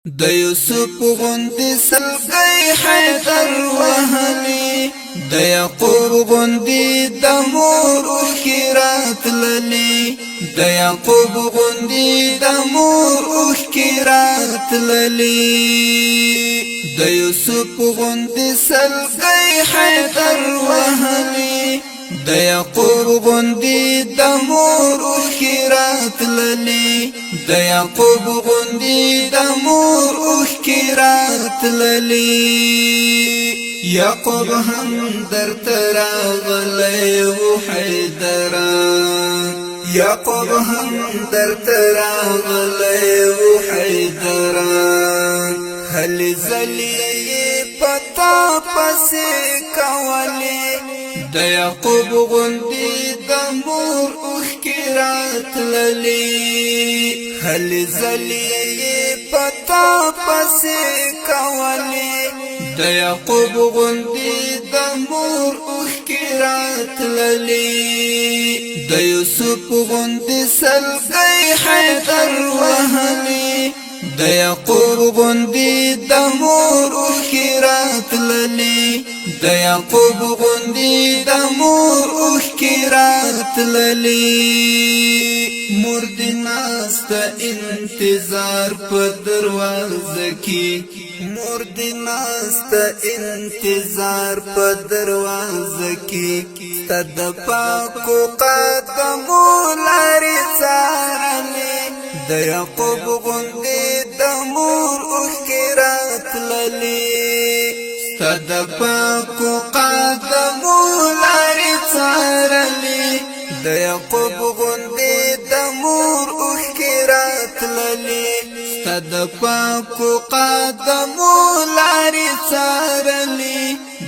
د یوسف غوندې سلګۍ حیدر وهلي د یعقوب غوندې د مور اوښکې راتللې د یعقوب غوندې د مور اوښکې راتللې د یوسف غوندې سلګۍ حیدر وهلي د یعقوب غوندې د مور اوښکې راتللې د یعقوب غوندې د مور اوښکې راتللې یعقوب هم درته راغلی و حیدره یعقوب هم درته راغلی و حیدره هلې ځلې پتا پسې کولې د یعقوب غوندې د مور اوښکې راتللې هلې ځلې پتا پسې کولې د یعقوب غوندې د مور اوښکې راتللې د یوسف غوندې سلګۍ حیدر وهلي د یعقوب غوندې د مور اوښکې راتللې د یعقوب غوندې د مور اوښکې راتللې مور دې ناسته انتظار په دروازه کې مور دې ناسته انتظار په دروازه کې ستا د پاکو قدمو لارې څارلې د یعقوب غوندې د مور اوښکې راتللې ستا د پاکو قدمو لارې څارلې د یعقوب غوندې د مور اوښکې راتللې ستا د پاکو قدمو لارې څارلې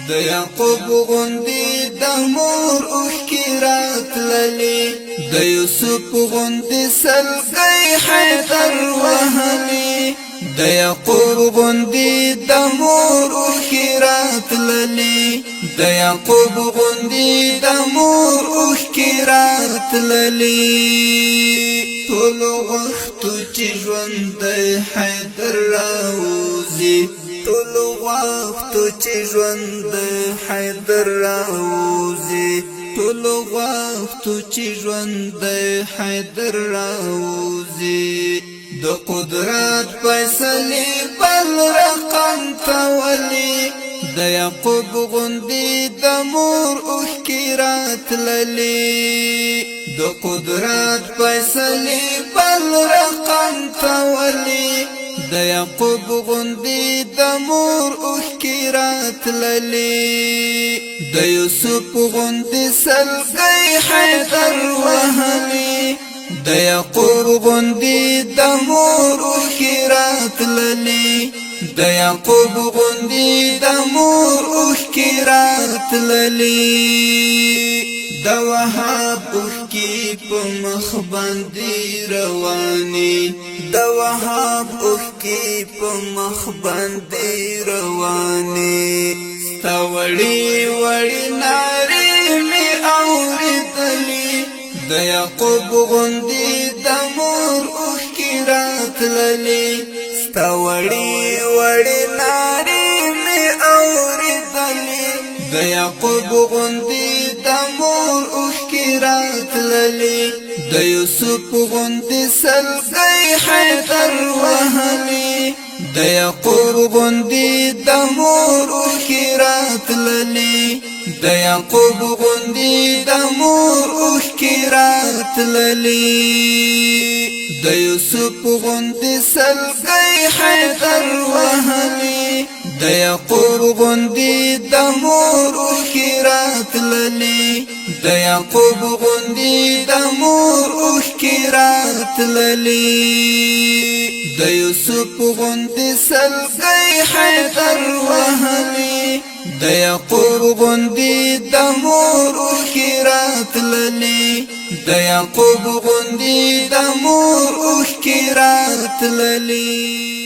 د یعقوب غوندې د مور اوښکې راتللې د یوسف غوندې سلګۍ حیدر وهلي د یعقوب غوندې د مور اوښکې راتللې د یعقوب غوندې د مور اوښکې راتللې ټول وخت چې ژوند حیدر راوځي ټول وخت چې ژوند حیدر راوځي ټول وخت چې ژوند حیدر راوځي د قدرت فیصلې بل رقم تولي د یعقوب غوندې د مور اوښکې راتللې د قدرت فیصلې بل رقم تولي د یعقوب غوندې د مور اوښکې راتللې د یوسف غوندې سلګۍ حیدر وهلي د یعقوب غوندې د مور اوښکې راتللې د یعقوب غوندې د مور اوښکې راتللې د وهاب اوښکې په مخ باندې روانې د وهاب اوښکې په مخ باندې روانې ستا وړې وړې نارې مې اورېدلې د یعقوب غوندې د مور اوښکې راتللې ستا وړې وړې نارې مې اورېدلې د یعقوب غوندې د مور اوښکې راتللې د یوسف غوندې سلګۍ حیدر وهلي د یعقوب غوندې د مور اوښکې راتللې د یعقوب غوندې د مور اوښکې راتللې د یوسف غوندې سلګۍ حیدر وهلي د یعقوب غوندې د مور اوښکې راتللې د یعقوب غوندې د مور اوښکې راتللې د یوسف غوندې سلګۍ حیدر وهلي د یعقوب غوندې د مور اوښکې راتللې د یعقوب غوندې د مور اوښکې راتللې